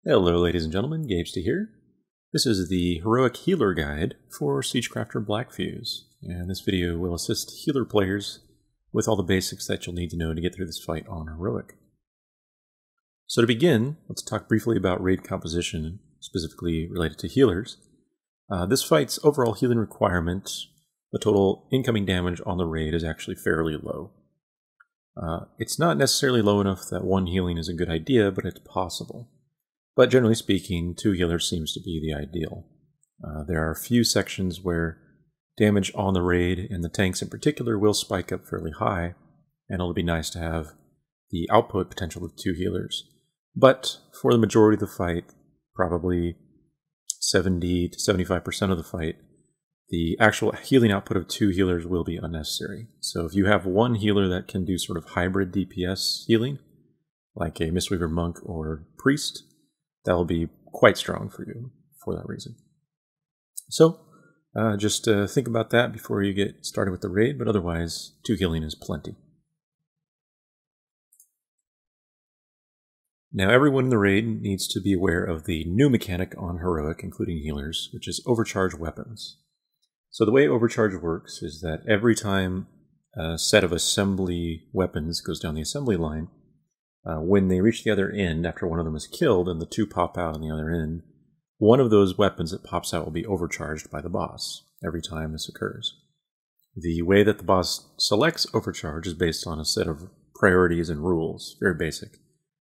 Hello ladies and gentlemen, Gabesty here. This is the Heroic Healer Guide for Siegecrafter Blackfuse, and this video will assist healer players with all the basics that you'll need to know to get through this fight on Heroic. So to begin, let's talk briefly about raid composition, specifically related to healers. This fight's overall healing requirement, the total incoming damage on the raid, is actually fairly low. It's not necessarily low enough that one healing is a good idea, but it's possible. But generally speaking, 2 healers seems to be the ideal. There are a few sections where damage on the raid, and the tanks in particular, will spike up fairly high, and it'll be nice to have the output potential of 2 healers. But for the majority of the fight, probably 70 to 75% of the fight, the actual healing output of 2 healers will be unnecessary. So if you have one healer that can do sort of hybrid DPS healing, like a Mistweaver Monk or Priest, that will be quite strong for you for that reason. So just think about that before you get started with the raid, but otherwise 2 healing is plenty. Now everyone in the raid needs to be aware of the new mechanic on Heroic, including healers, which is Overcharge weapons. So the way Overcharge works is that every time a set of assembly weapons goes down the assembly line, when they reach the other end, after one of them is killed and the 2 pop out on the other end, one of those weapons that pops out will be overcharged by the boss every time this occurs. The way that the boss selects overcharge is based on a set of priorities and rules, very basic.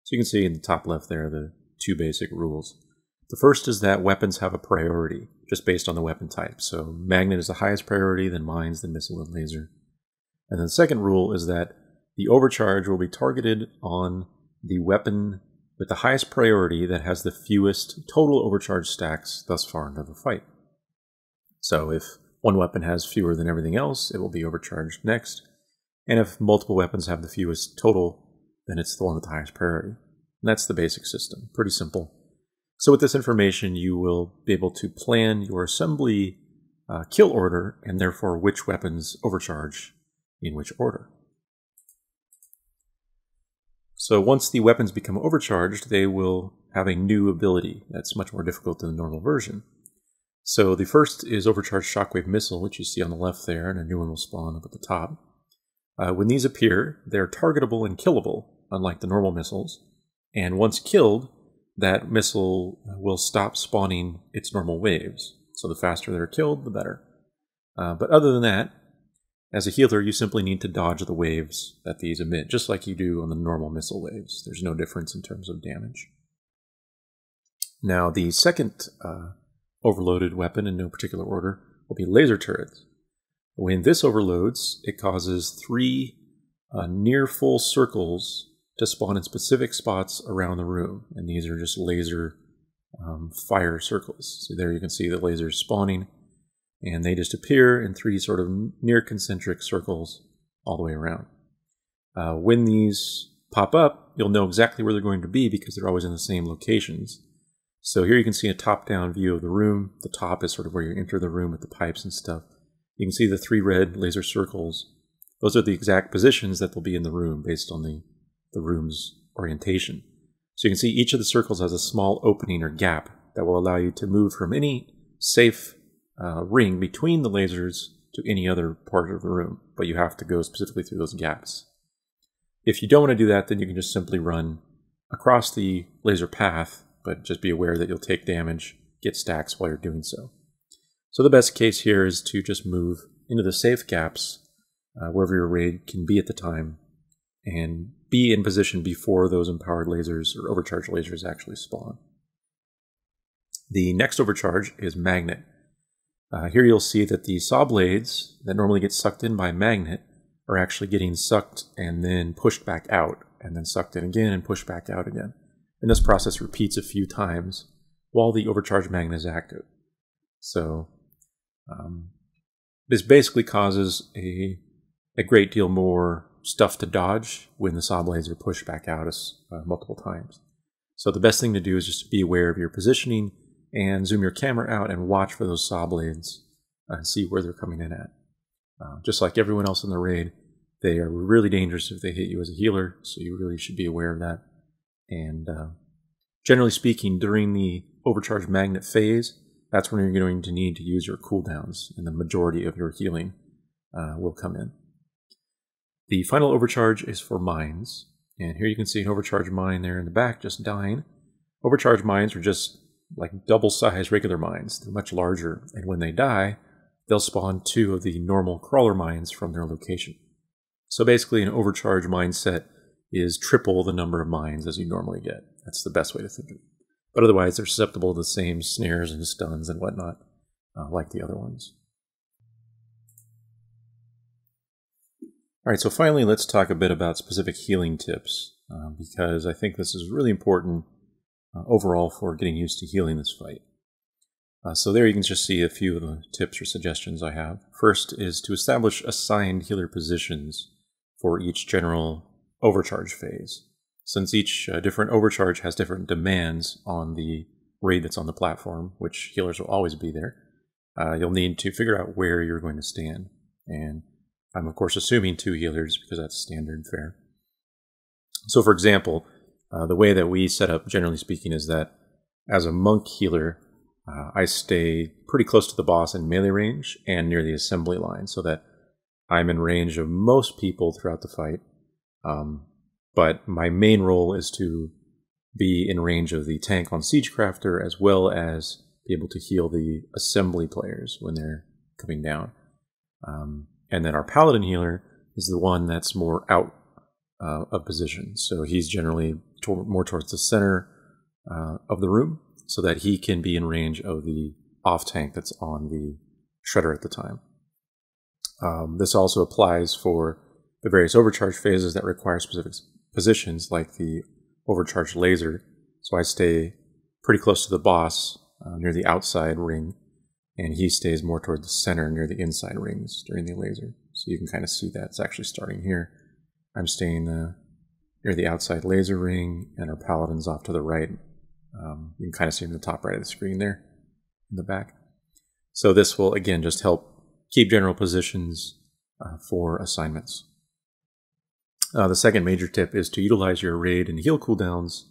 So you can see in the top left there the 2 basic rules. The first is that weapons have a priority, just based on the weapon type. So magnet is the highest priority, then mines, then missile, and laser. And then the second rule is that the overcharge will be targeted on the weapon with the highest priority that has the fewest total overcharge stacks thus far into the fight. So if one weapon has fewer than everything else, it will be overcharged next. And if multiple weapons have the fewest total, then it's the one with the highest priority. And that's the basic system. Pretty simple. So with this information, you will be able to plan your assembly kill order, and therefore which weapons overcharge in which order. So once the weapons become overcharged, they will have a new ability that's much more difficult than the normal version. So the first is Overcharged Shockwave Missile, which you see on the left there, and a new one will spawn up at the top. When these appear, they're targetable and killable, unlike the normal missiles. And once killed, that missile will stop spawning its normal waves. So the faster they're killed, the better. But other than that, as a healer, you simply need to dodge the waves that these emit, just like you do on the normal missile waves. There's no difference in terms of damage. Now, the second overloaded weapon, in no particular order, will be laser turrets. When this overloads, it causes 3 near full circles to spawn in specific spots around the room, and these are just laser fire circles. So there you can see the lasers spawning, and they just appear in 3 sort of near concentric circles all the way around. When these pop up, you'll know exactly where they're going to be because they're always in the same locations. So here you can see a top-down view of the room. The top is sort of where you enter the room with the pipes and stuff. You can see the 3 red laser circles. Those are the exact positions that they'll be in the room based on the room's orientation. So you can see each of the circles has a small opening or gap that will allow you to move from any safe ring between the lasers to any other part of the room, but you have to go specifically through those gaps. If you don't want to do that, then you can just simply run across the laser path, but just be aware that you'll take damage, get stacks while you're doing so. So the best case here is to just move into the safe gaps wherever your raid can be at the time, and be in position before those empowered lasers or overcharged lasers actually spawn. The next overcharge is magnet. Here you'll see that the saw blades that normally get sucked in by magnet are actually getting sucked and then pushed back out, and then sucked in again and pushed back out again. And this process repeats a few times while the overcharged magnet is active. So this basically causes a great deal more stuff to dodge when the saw blades are pushed back out multiple times. So the best thing to do is just be aware of your positioning and zoom your camera out and watch for those saw blades and see where they're coming in at. Just like everyone else in the raid, they are really dangerous if they hit you as a healer, so you really should be aware of that. And generally speaking, during the overcharge magnet phase, that's when you're going to need to use your cooldowns, and the majority of your healing will come in. The final overcharge is for mines, and here you can see an overcharge mine there in the back just dying. Overcharge mines are just like double-sized regular mines. They're much larger, and when they die, they'll spawn 2 of the normal crawler mines from their location. So basically an overcharge mine set is triple the number of mines as you normally get. That's the best way to think of it. But otherwise, they're susceptible to the same snares and stuns and whatnot, like the other ones. All right, so finally, let's talk a bit about specific healing tips, because I think this is really important overall for getting used to healing this fight. So there you can just see a few of the tips or suggestions I have. First is to establish assigned healer positions for each general overcharge phase. Since each different overcharge has different demands on the raid that's on the platform, which healers will always be there, you'll need to figure out where you're going to stand. And I'm, of course, assuming 2 healers because that's standard fare. So, for example, the way that we set up, generally speaking, is that as a monk healer, I stay pretty close to the boss in melee range and near the assembly line so that I'm in range of most people throughout the fight. But my main role is to be in range of the tank on Siegecrafter as well as be able to heal the assembly players when they're coming down. And then our paladin healer is the one that's more out of position. So he's generally more towards the center of the room so that he can be in range of the off tank that's on the shredder at the time. This also applies for the various overcharge phases that require specific positions, like the overcharge laser. So I stay pretty close to the boss near the outside ring, and he stays more toward the center near the inside rings during the laser. So you can kind of see that it's actually starting here. I'm staying near the outside laser ring, and our paladin's off to the right. You can kind of see in the top right of the screen there in the back. So this will, again, just help keep general positions for assignments. The second major tip is to utilize your raid and heal cooldowns,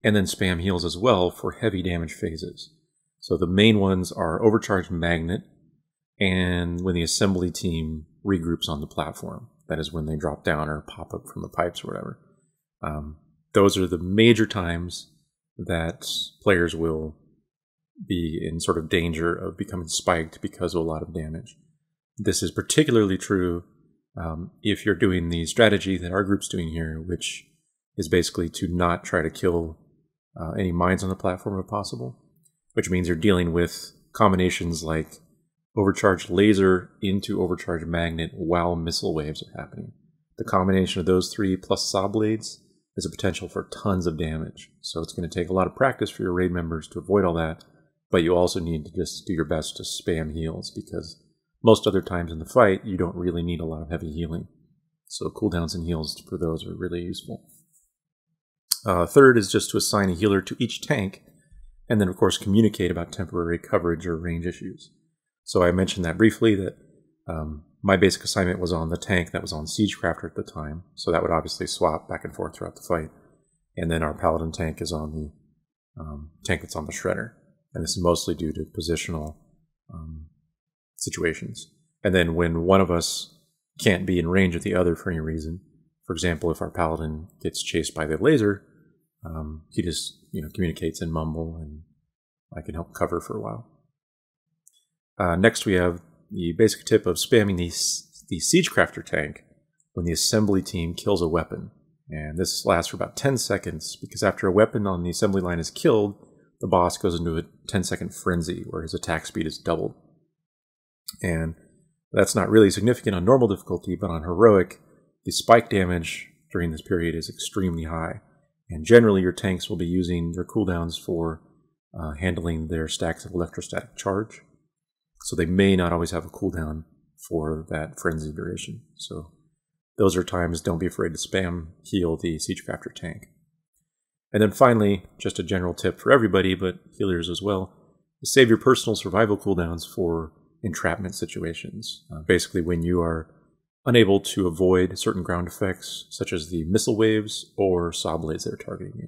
and then spam heals as well for heavy damage phases. So the main ones are Overcharge Magnet, and when the assembly team regroups on the platform. That is when they drop down or pop up from the pipes or whatever. Those are the major times that players will be in sort of danger of becoming spiked because of a lot of damage. This is particularly true if you're doing the strategy that our group's doing here, which is basically to not try to kill any mines on the platform if possible, which means you're dealing with combinations like overcharged laser into overcharged magnet while missile waves are happening. The combination of those 3 plus saw blades is a potential for tons of damage. So it's going to take a lot of practice for your raid members to avoid all that, but you also need to just do your best to spam heals, because most other times in the fight, you don't really need a lot of heavy healing. So cooldowns and heals for those are really useful. Third is just to assign a healer to each tank, and then of course communicate about temporary coverage or range issues. So I mentioned that briefly, that my basic assignment was on the tank that was on Siegecrafter at the time, so that would obviously swap back and forth throughout the fight. And then our paladin tank is on the tank that's on the shredder, and this is mostly due to positional situations. And then when one of us can't be in range of the other for any reason, for example, if our paladin gets chased by the laser, he just communicates in mumble, and I can help cover for a while. Next, we have the basic tip of spamming the Siegecrafter tank when the assembly team kills a weapon. And this lasts for about 10 seconds, because after a weapon on the assembly line is killed, the boss goes into a 10-second frenzy where his attack speed is doubled. And that's not really significant on normal difficulty, but on heroic, the spike damage during this period is extremely high. And generally, your tanks will be using their cooldowns for handling their stacks of electrostatic charge. So they may not always have a cooldown for that frenzy duration. So those are times don't be afraid to spam heal the Siegecrafter tank. And then finally, just a general tip for everybody, but healers as well, is save your personal survival cooldowns for entrapment situations. Basically when you are unable to avoid certain ground effects, such as the missile waves or saw blades that are targeting you.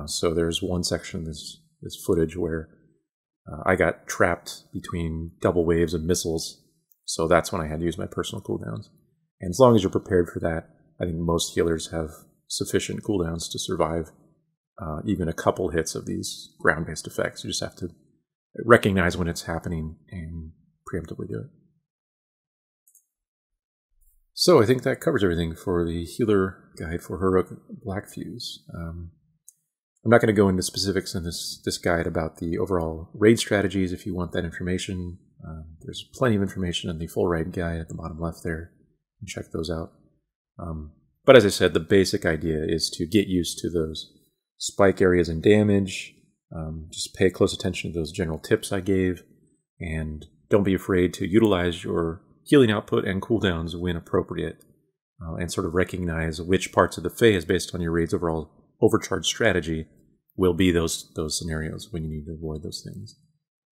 So there's one section of this footage where I got trapped between double waves of missiles, so that's when I had to use my personal cooldowns. And as long as you're prepared for that, I think most healers have sufficient cooldowns to survive even a couple hits of these ground-based effects. You just have to recognize when it's happening and preemptively do it. So I think that covers everything for the healer guide for Heroic Blackfuse. I'm not going to go into specifics in this guide about the overall raid strategies. If you want that information, there's plenty of information in the full raid guide at the bottom left there. You can check those out. But as I said, the basic idea is to get used to those spike areas and damage. Just pay close attention to those general tips I gave, and don't be afraid to utilize your healing output and cooldowns when appropriate, and sort of recognize which parts of the phase, based on your raid's overall overcharge strategy, will be those scenarios when you need to avoid those things.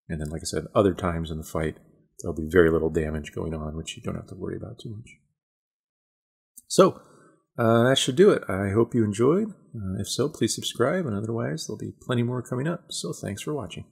And then, like I said, other times in the fight, there'll be very little damage going on, which you don't have to worry about too much. So, that should do it. I hope you enjoyed. If so, please subscribe, and otherwise there'll be plenty more coming up. So thanks for watching.